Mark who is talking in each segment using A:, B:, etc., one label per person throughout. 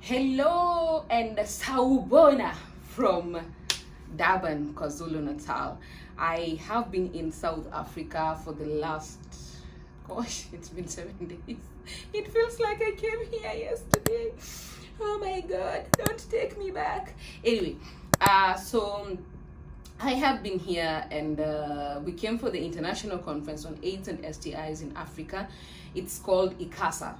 A: Hello and Sawubona from Durban, KwaZulu-Natal. I have been in South Africa for the last, it's been 7 days. It feels like I came here yesterday. Oh my God, don't take me back. Anyway, so I have been here and we came for the International Conference on AIDS and STIs in Africa. It's called ICASA.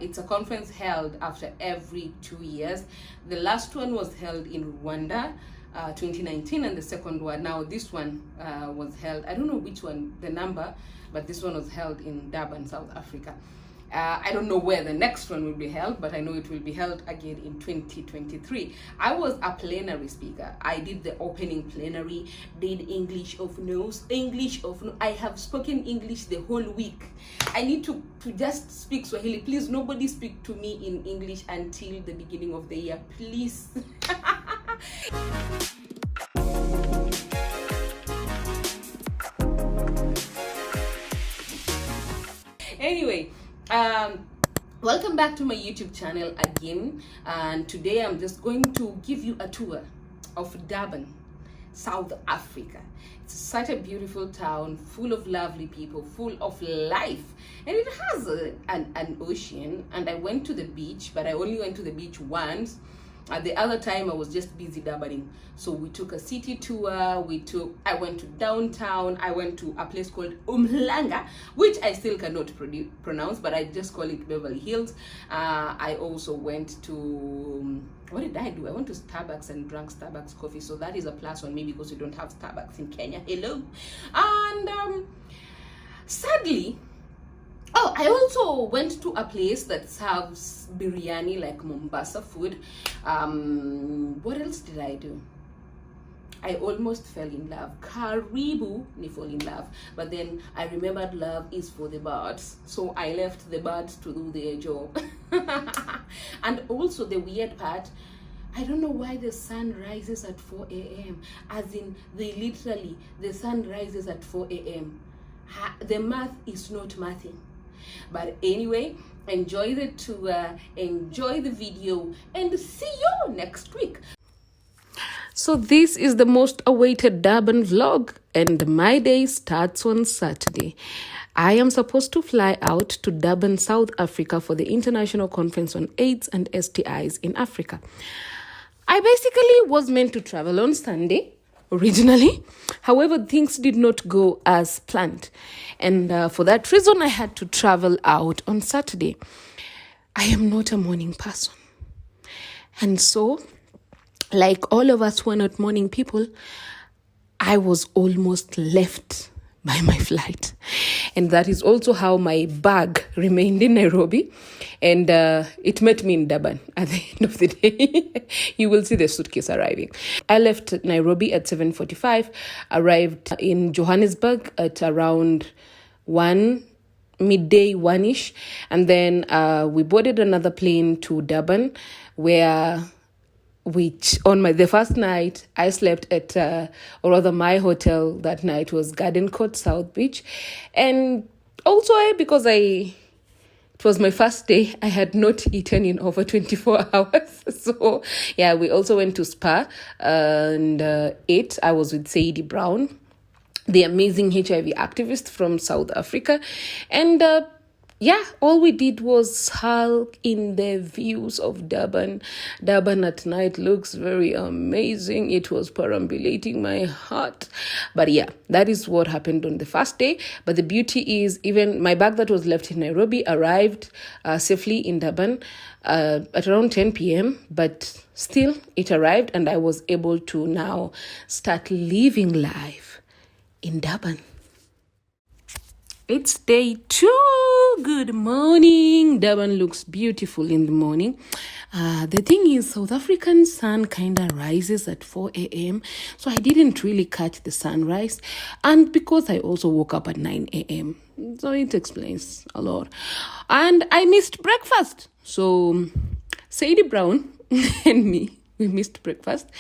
A: It's a conference held after every 2 years. The last one was held in Rwanda, 2019, and the second one, now this one was held, I don't know which one, the number, but this one was held in Durban, South Africa. I don't know where the next one will be held, but I know it will be held again in 2023. I was a plenary speaker. I did the opening plenary, did English of No's, I have spoken English the whole week. I need to just speak Swahili. Please, nobody speak to me in English until the beginning of the year, please. Anyway, welcome back to my YouTube channel again, and today I'm just going to give you a tour of Durban, South Africa. It's such a beautiful town, full of lovely people, full of life, and it has an ocean. And I went to the beach, but I only went to the beach once. At the other time I was just busy Durbaning. So we took a city tour, I went to downtown, I went to a place called Umhlanga, which I still cannot pronounce, but I just call it Beverly Hills. I also went to, what did I do? I went to Starbucks and drank Starbucks coffee. So that is a plus on me because we don't have Starbucks in Kenya. Hello. And sadly, I also went to a place that serves biryani, like Mombasa food. What else did I do? I almost fell in love. Karibu ni fall in love. But then I remembered love is for the birds. So I left the birds to do their job. And also the weird part, I don't know why the sun rises at 4 a.m. As in, the sun rises at 4 a.m. The math is not mathing. But anyway, enjoy the tour, enjoy the video, and see you next week. So this is the most awaited Durban vlog, and my day starts on Saturday. I am supposed to fly out to Durban, South Africa for the International Conference on AIDS and STIs in Africa. I basically was meant to travel on Sunday originally. However, things did not go as planned. And for that reason, I had to travel out on Saturday. I am not a morning person. And so, like all of us who are not morning people, I was almost left by my flight. And that is also how my bag remained in Nairobi. And it met me in Durban at the end of the day. You will see the suitcase arriving. I left Nairobi at 7:45, arrived in Johannesburg at around midday 1-ish. And then we boarded another plane to Durban, which on the first night I slept at, or rather my hotel that night was Garden Court South Beach. And also because it was my first day, I had not eaten in over 24 hours. So yeah, we also went to Spa and ate. I was with Sadie Brown, the amazing HIV activist from South Africa. And all we did was hulk in the views of Durban. Durban at night looks very amazing. It was perambulating my heart. But yeah, that is what happened on the first day. But the beauty is, even my bag that was left in Nairobi arrived safely in Durban at around 10 p.m. But still, it arrived and I was able to now start living life in Durban. It's day 2. Good morning. Durban looks beautiful in the morning. The thing is, South African sun kind of rises at 4 a.m. So I didn't really catch the sunrise. And because I also woke up at 9 a.m. So it explains a lot. And I missed breakfast. So Sadie Brown and me, we missed breakfast.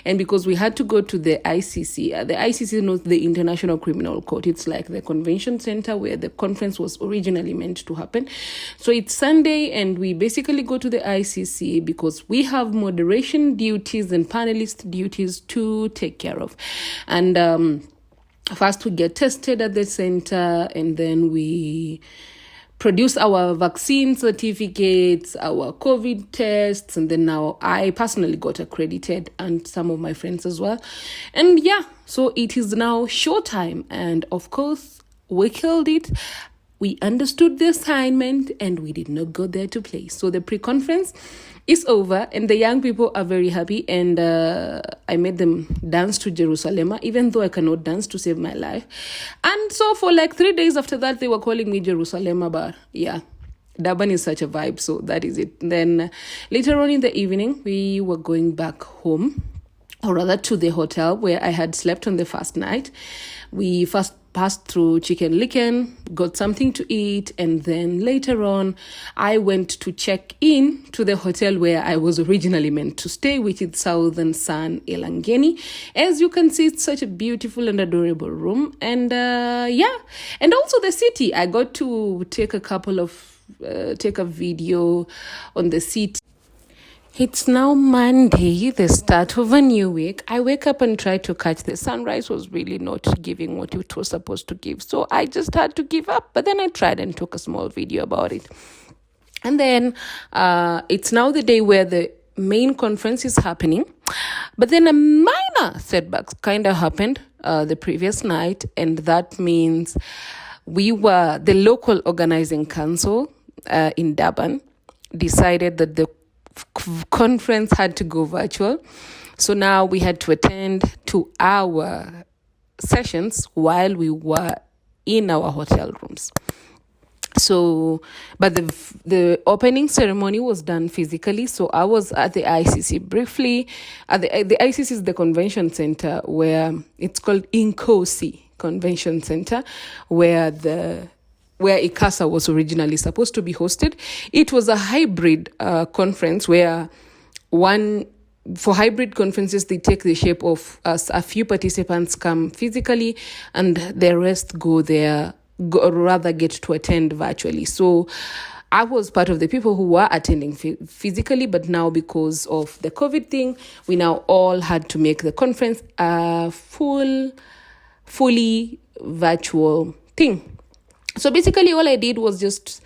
A: And because we had to go to the ICC, the ICC knows the International Criminal Court. It's like the convention center where the conference was originally meant to happen. So it's Sunday, and we basically go to the ICC because we have moderation duties and panelist duties to take care of. And first we get tested at the center, and then we produce our vaccine certificates, our COVID tests, and then now I personally got accredited, and some of my friends as well. And yeah, so it is now showtime, and of course we killed it. We understood the assignment, and we did not go there to play. So the pre-conference is over, and the young people are very happy, and I made them dance to Jerusalem, even though I cannot dance to save my life. And so for like 3 days after that, they were calling me Jerusalem, but yeah, Durban is such a vibe, so that is it. Then later on in the evening, we were going back home, or rather to the hotel where I had slept on the first night. We first passed through Chicken Licken, got something to eat, and then later on, I went to check in to the hotel where I was originally meant to stay, which is Southern Sun Elangeni. As you can see, it's such a beautiful and adorable room. And yeah, and also the city. I got to take a video on the city. It's now Monday, the start of a new week. I wake up and try to catch the sunrise. Was really not giving what it was supposed to give. So I just had to give up. But then I tried and took a small video about it. And then it's now the day where the main conference is happening. But then a minor setback kind of happened the previous night. And that means the local organizing council in Durban decided that the conference had to go virtual. So now we had to attend 2 hour sessions while we were in our hotel rooms. So, but the opening ceremony was done physically. So I was at the ICC briefly. The ICC is the convention center where it's called Inkosi Convention Center, where ICASA was originally supposed to be hosted. It was a hybrid conference where for hybrid conferences, they take the shape of a few participants come physically and the rest get to attend virtually. So I was part of the people who were attending physically, but now because of the COVID thing, we now all had to make the conference a fully virtual thing. So basically all I did was just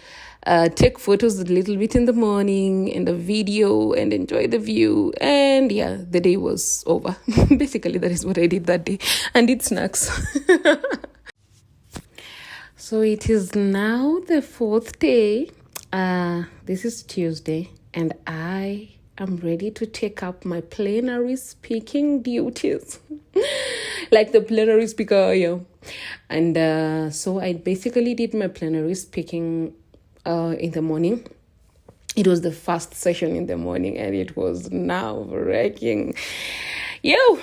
A: take photos a little bit in the morning and a video and enjoy the view. And yeah, the day was over. Basically, that is what I did that day. And eat snacks. So it is now the 4th day. This is Tuesday. And I am ready to take up my plenary speaking duties. Like the plenary speaker, yeah. And so I basically did my plenary speaking in the morning. It was the first session in the morning, and it was nerve-wracking. Yeah,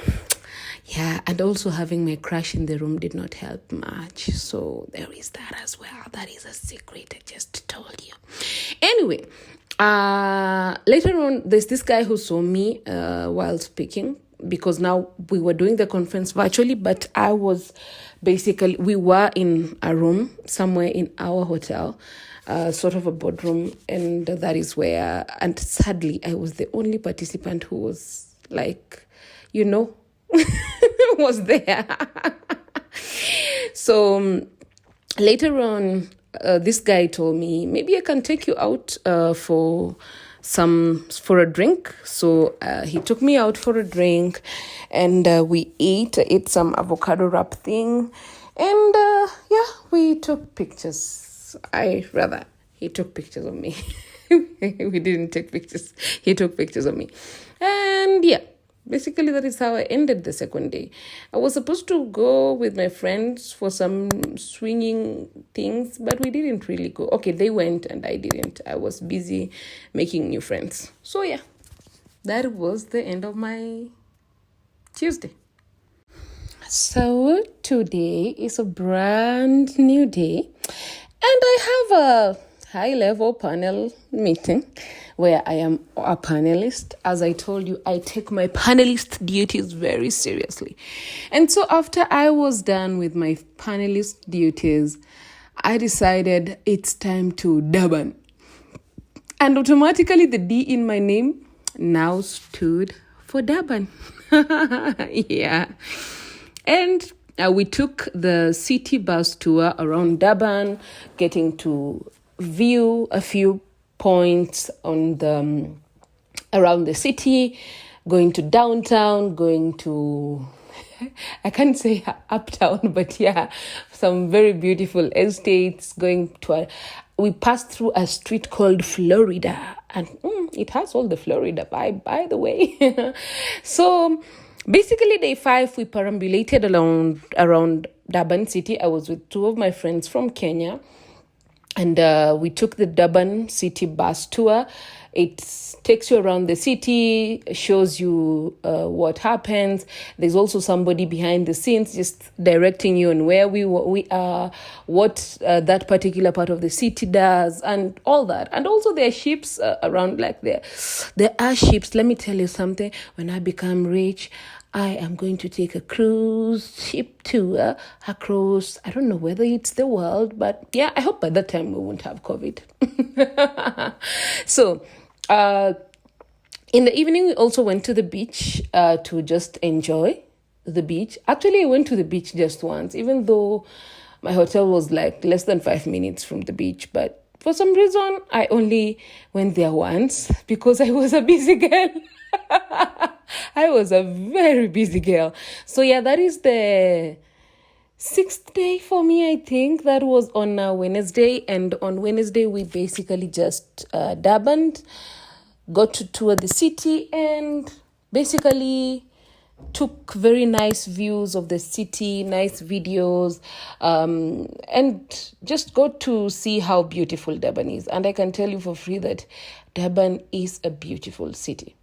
A: and also having my crush in the room did not help much. So there is that as well. That is a secret I just told you. Anyway, later on, there's this guy who saw me while speaking, because now we were doing the conference virtually, but we were in a room somewhere in our hotel, sort of a boardroom, and that is where, and sadly, I was the only participant who was like, was there. So later on, this guy told me, maybe I can take you out for a drink. So he took me out for a drink, and we ate some avocado wrap thing, and we took pictures. He took pictures of me. We didn't take pictures. He took pictures of me. And yeah, basically that is how I ended the second day. I was supposed to go with my friends for some swinging things, but we didn't really go. Okay, they went and I didn't. I was busy making new friends. So yeah, that was the end of my Tuesday. So today is a brand new day, and I have a high-level panel meeting where I am a panelist. As I told you, I take my panelist duties very seriously. And so after I was done with my panelist duties, I decided it's time to Durban. And automatically the D in my name now stood for Durban. Yeah. And we took the city bus tour around Durban, getting to view a few points on the around the city, going to downtown, going to I can't say uptown, but yeah, some very beautiful estates. We passed through a street called Florida, and it has all the Florida vibe, by the way. So basically, day 5, we perambulated around Durban city. I was with 2 of my friends from Kenya, and we took the Durban city bus tour. It takes you around the city, shows you what happens. There's also somebody behind the scenes just directing you on where we are, what that particular part of the city does, and all that. And also there are ships around, like there are ships. Let me tell you something. When I become rich, I am going to take a cruise ship tour across, I don't know whether it's the world, but yeah, I hope by that time we won't have COVID. So, in the evening, we also went to the beach to just enjoy the beach. Actually, I went to the beach just once, even though my hotel was like less than 5 minutes from the beach. But for some reason, I only went there once because I was a busy girl. I was a very busy girl. So yeah, that is the 6th day for me, I think. That was on Wednesday. And on Wednesday, we basically just Durban, got to tour the city, and basically took very nice views of the city, nice videos, and just got to see how beautiful Durban is. And I can tell you for free that Durban is a beautiful city.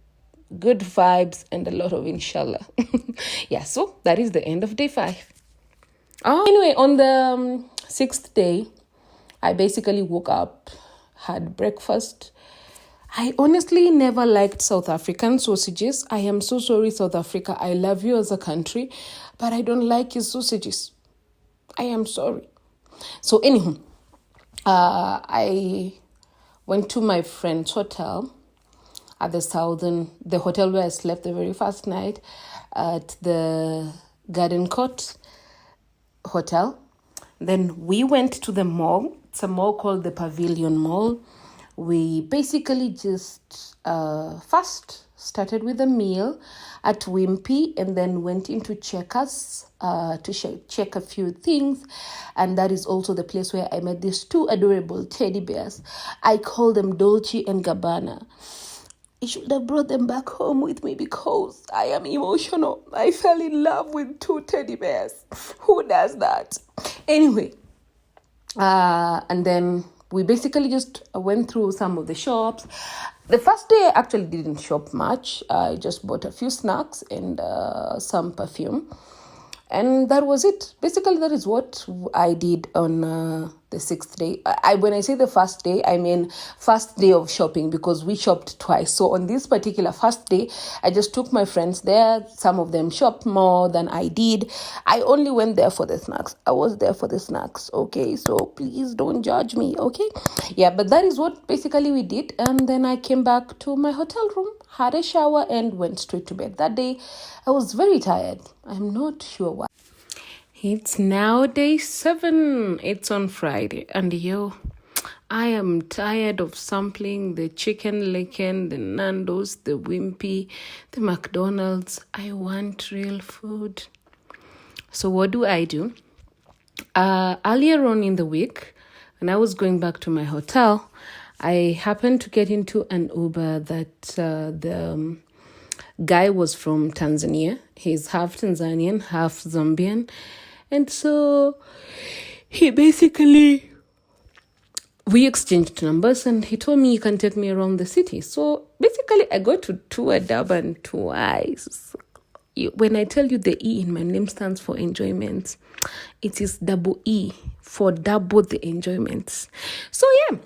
A: Good vibes and a lot of inshallah. Yeah, so that is the end of day 5. Anyway, on the 6th day, I basically woke up, had breakfast. I honestly never liked South African sausages. I am so sorry, South Africa. I love you as a country, but I don't like your sausages. I am sorry. So anyhow, I went to my friend's hotel at the hotel where I slept the very first night, at the Garden Court Hotel. Then we went to the mall. It's a mall called the Pavilion Mall. We basically just first started with a meal at Wimpy, and then went into Checkers to check a few things. And that is also the place where I met these 2 adorable teddy bears. I call them Dolce and Gabbana. I should have brought them back home with me because I am emotional. I fell in love with 2 teddy bears. Who does that? Anyway, and then we basically just went through some of the shops. The first day, I actually didn't shop much. I just bought a few snacks and some perfume. And that was it. Basically, that is what I did on the 6th day. When I say the first day, I mean first day of shopping, because we shopped twice. So on this particular first day, I just took my friends there. Some of them shopped more than I did. I only went there for the snacks. I was there for the snacks, okay? So please don't judge me, okay? Yeah, but that is what basically we did. And then I came back to my hotel room, had a shower, and went straight to bed. That day, I was very tired. I'm not sure why. It's now day 7. It's on Friday. And I am tired of sampling the Chicken Licken, the Nando's, the Wimpy, the McDonald's. I want real food. So what do? Earlier on in the week, when I was going back to my hotel, I happened to get into an Uber that the guy was from Tanzania. He's half Tanzanian, half Zambian. And so we exchanged numbers, and he told me he can take me around the city. So basically, I got to tour Durban twice. When I tell you the E in my name stands for enjoyment, it is double E, for double the enjoyments. So yeah,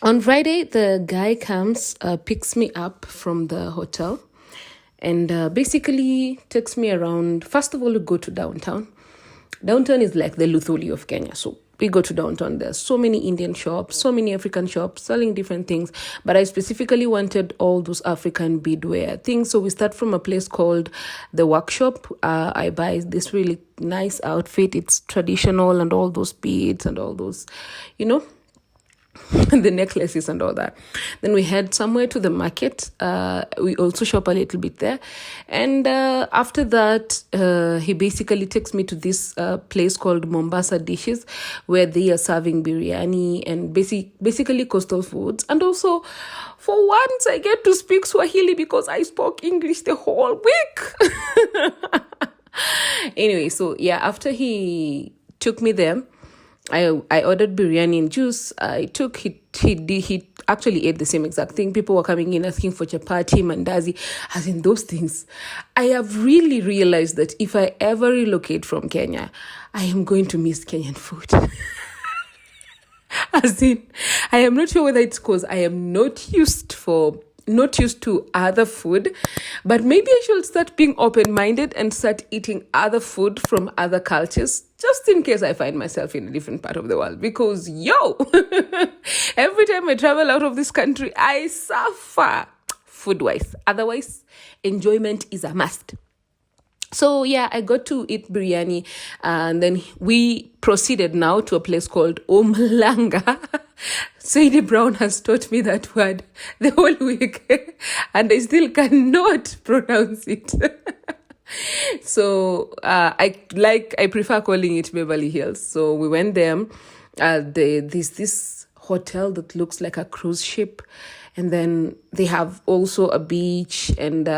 A: On Friday, the guy comes, picks me up from the hotel, and basically takes me around. First of all, we go to downtown. Downtown is like the Luthuli of Kenya. So we go to downtown. There's so many Indian shops, so many African shops selling different things. But I specifically wanted all those African beadwear things. So we start from a place called The Workshop. I buy this really nice outfit. It's traditional and all those beads and all those, the necklaces and all that. Then we head somewhere to the market. We also shop a little bit there. And after that, he basically takes me to this place called Mombasa Dishes, where they are serving biryani and basically coastal foods. And also, for once, I get to speak Swahili because I spoke English the whole week. Anyway, so yeah, after he took me there, I ordered biryani and juice. He actually ate the same exact thing. People were coming in asking for chapati, mandazi, as in those things. I have really realized that if I ever relocate from Kenya, I am going to miss Kenyan food. As in, I am not sure whether it's because I am not used to other food, but maybe I should start being open-minded and start eating other food from other cultures, just in case I find myself in a different part of the world. Because, every time I travel out of this country, I suffer food-wise. Otherwise, enjoyment is a must. So, yeah, I got to eat biryani, and then we proceeded now to a place called Umlanga. Sadie Brown has taught me that word the whole week, and I still cannot pronounce it. So, I prefer calling it Beverly Hills. So we went there. There's this hotel that looks like a cruise ship, and then they have also a beach and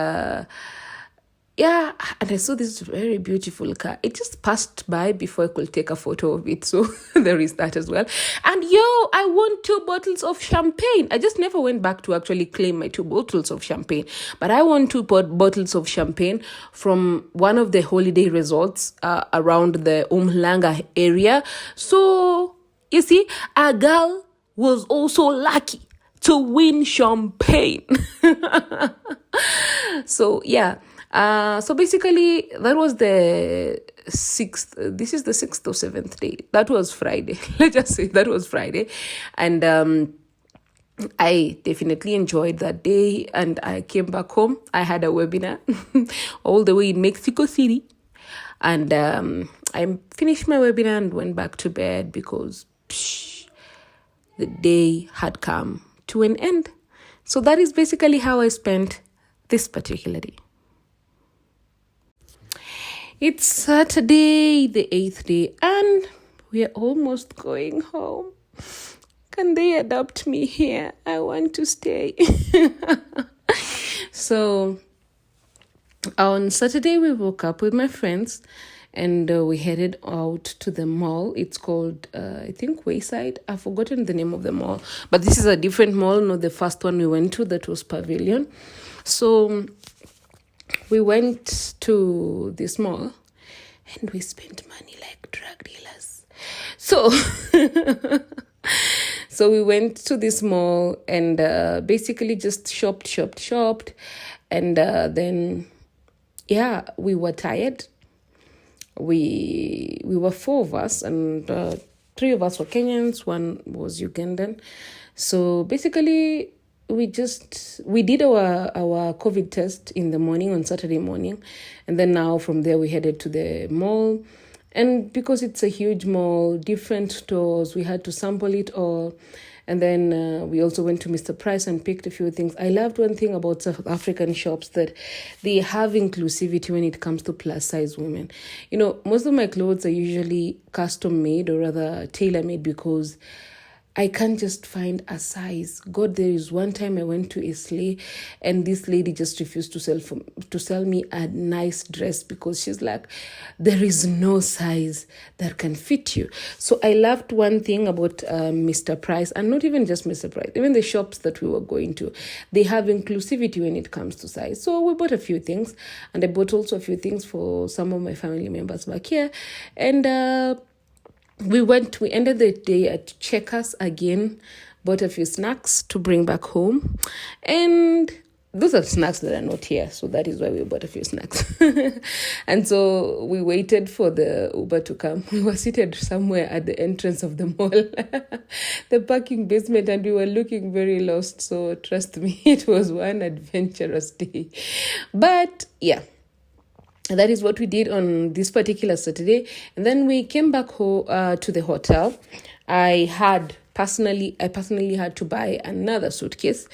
A: and I saw this very beautiful car. It just passed by before I could take a photo of it. So there is that as well. And I won 2 bottles of champagne. I just never went back to actually claim my 2 bottles of champagne. But I won 2 bottles of champagne from one of the holiday resorts around the Umhlanga area. So, you see, a girl was also lucky to win champagne. So, yeah. So basically, that was the 6th. This is the 6th or 7th day. That was Friday. Let's just say that was Friday. And I definitely enjoyed that day. And I came back home. I had a webinar all the way in Mexico City. And I finished my webinar and went back to bed because the day had come to an end. So that is basically how I spent this particular day. It's Saturday, the 8th day, and we are almost going home. Can they adopt me here? I want to stay. So, on Saturday, we woke up with my friends, and we headed out to the mall. It's called, I think, Wayside. I've forgotten the name of the mall, but this is a different mall, not the first one we went to, that was Pavilion. So, we went to this mall and we spent money like drug dealers. So, so we went to this mall and basically just shopped. And then, we were tired. We were 4 of us, and 3 of us were Kenyans, 1 was Ugandan. So basically, we did our COVID test in the morning, on Saturday morning. And then now from there, we headed to the mall. And because it's a huge mall, different stores, we had to sample it all. And then we also went to Mr. Price and picked a few things. I loved one thing about South African shops, that they have inclusivity when it comes to plus size women. Most of my clothes are usually custom made, or rather tailor made, because I can't just find a size. God, there is one time I went to Islay and this lady just refused to sell me a nice dress because she's like, there is no size that can fit you. So I loved one thing about Mr. Price, and not even just Mr. Price, even the shops that we were going to, they have inclusivity when it comes to size. So we bought a few things, and I bought also a few things for some of my family members back here. And we ended the day at Checkers again, bought a few snacks to bring back home. And those are snacks that are not here, so that is why we bought a few snacks. And so we waited for the Uber to come. We were seated somewhere at the entrance of the mall, the parking basement, and we were looking very lost. So trust me, it was one adventurous day. But yeah, that is what we did on this particular Saturday. And then we came back home to the hotel. I personally had to buy another suitcase,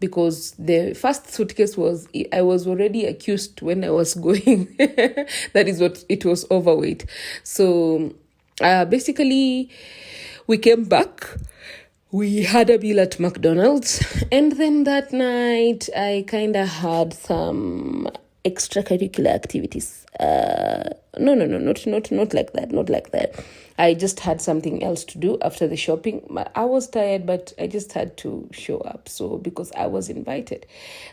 A: because the first suitcase I was already accused when I was going. That is what it was, overweight. So basically we came back. We had a meal at McDonald's, and then that night I kind of had some extracurricular activities. No, not like that. I just had something else to do after the shopping. I was tired, but I just had to show up. So because I was invited.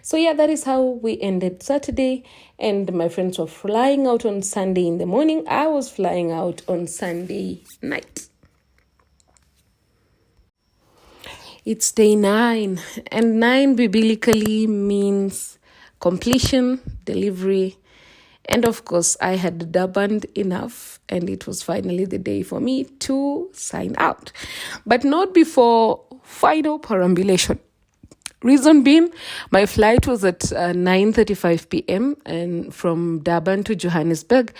A: So yeah, that is how we ended Saturday. And my friends were flying out on Sunday in the morning. I was flying out on Sunday night. It's day 9. And 9 biblically means completion, delivery. And of course, I had Durban enough, and it was finally the day for me to sign out. But not before final perambulation. Reason being, my flight was at 9:35 p.m. and from Durban to Johannesburg.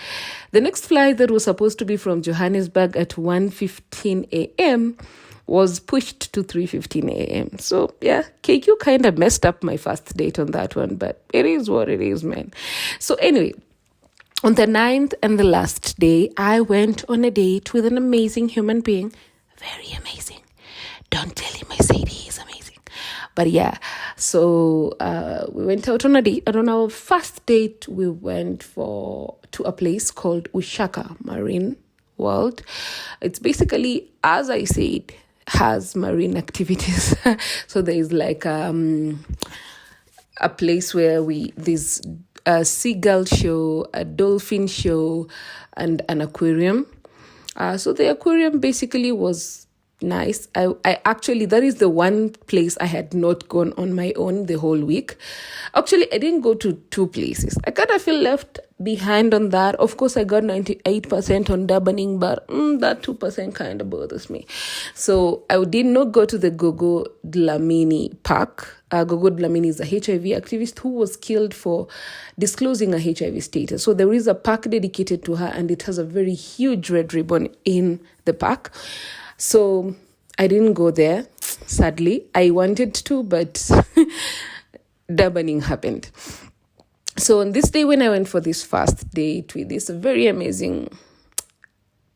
A: The next flight that was supposed to be from Johannesburg at 1:15 a.m. was pushed to 3:15 a.m. So yeah, KQ kind of messed up my first date on that one, but it is what it is, man. So anyway, on the 9th and the last day, I went on a date with an amazing human being. Very amazing. Don't tell him I said he is amazing. But yeah, so we went out on a date. And on our first date, we went to a place called Ushaka Marine World. It's basically, as I said, has marine activities. So there is like a place where there's a seagull show, a dolphin show, and an aquarium. So the aquarium basically was nice. I actually, that is the one place I had not gone on my own the whole week. Actually, I didn't go to 2 places. I kind of feel left behind on that. Of course, I got 98% on Durbaning, but that 2% kind of bothers me. So I did not go to the Gogo Dlamini Park. Gogo Dlamini is a HIV activist who was killed for disclosing a HIV status. So there is a park dedicated to her, and it has a very huge red ribbon in the park. So I didn't go there, sadly. I wanted to, but Durbaning happened. So on this day when I went for this first date with this very amazing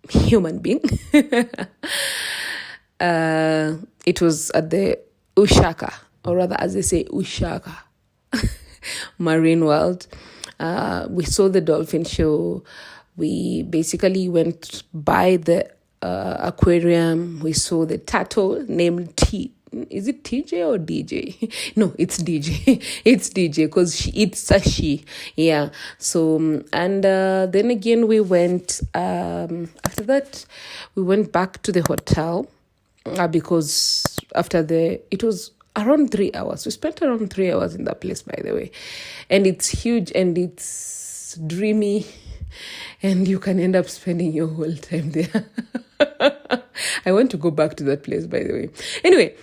A: human being, it was at the Ushaka, or rather as they say, Ushaka Marine World. We saw the dolphin show. We basically went by the aquarium. We saw the turtle named T. Is it TJ or DJ? No, it's DJ. It's DJ because it's a she. Yeah. So, and then again, we went, after that, we went back to the hotel because it was around 3 hours. We spent around 3 hours in that place, by the way. And it's huge and it's dreamy. And you can end up spending your whole time there. I want to go back to that place, by the way. Anyway,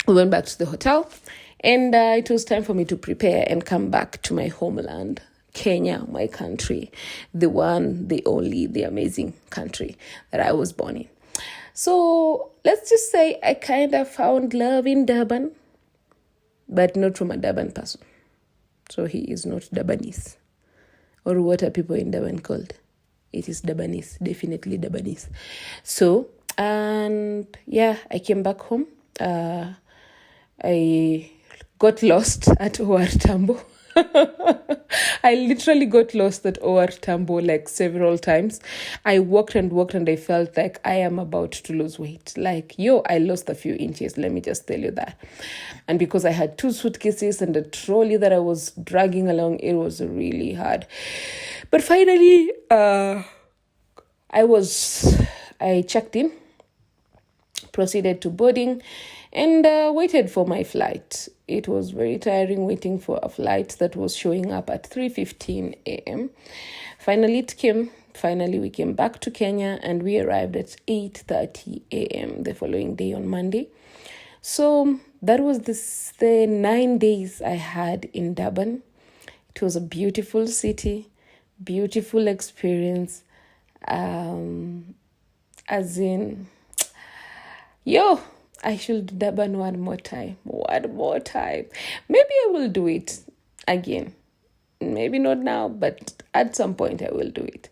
A: we went back to the hotel, and it was time for me to prepare and come back to my homeland, Kenya, my country, the one, the only, the amazing country that I was born in. So let's just say I kind of found love in Durban, but not from a Durban person. So he is not Durbanese. Or what are people in Durban called? It is Durbanese, definitely Durbanese. So, and yeah, I came back home. I got lost at OR Tambo. I literally got lost at OR Tambo like several times. I walked and I felt like I am about to lose weight. Like, I lost a few inches, let me just tell you that. And because I had 2 suitcases and a trolley that I was dragging along, it was really hard. But finally, I checked in, proceeded to boarding and waited for my flight. It was very tiring waiting for a flight that was showing up at 3:15 a.m. Finally, it came. Finally, we came back to Kenya and we arrived at 8:30 a.m. the following day on Monday. So that was the 9 days I had in Durban. It was a beautiful city, beautiful experience. As in, I should do Durban one more time. Maybe I will do it again. Maybe not now, but at some point I will do it.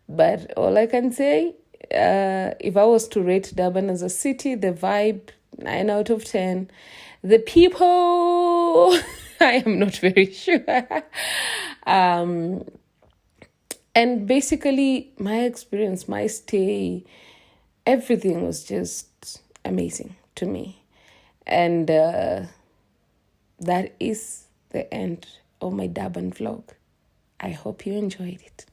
A: But all I can say, if I was to rate Durban as a city, the vibe, 9 out of 10. The people, I am not very sure. And basically, my experience, my stay, everything was just amazing to me. And that is the end of my Durban vlog. I hope you enjoyed it.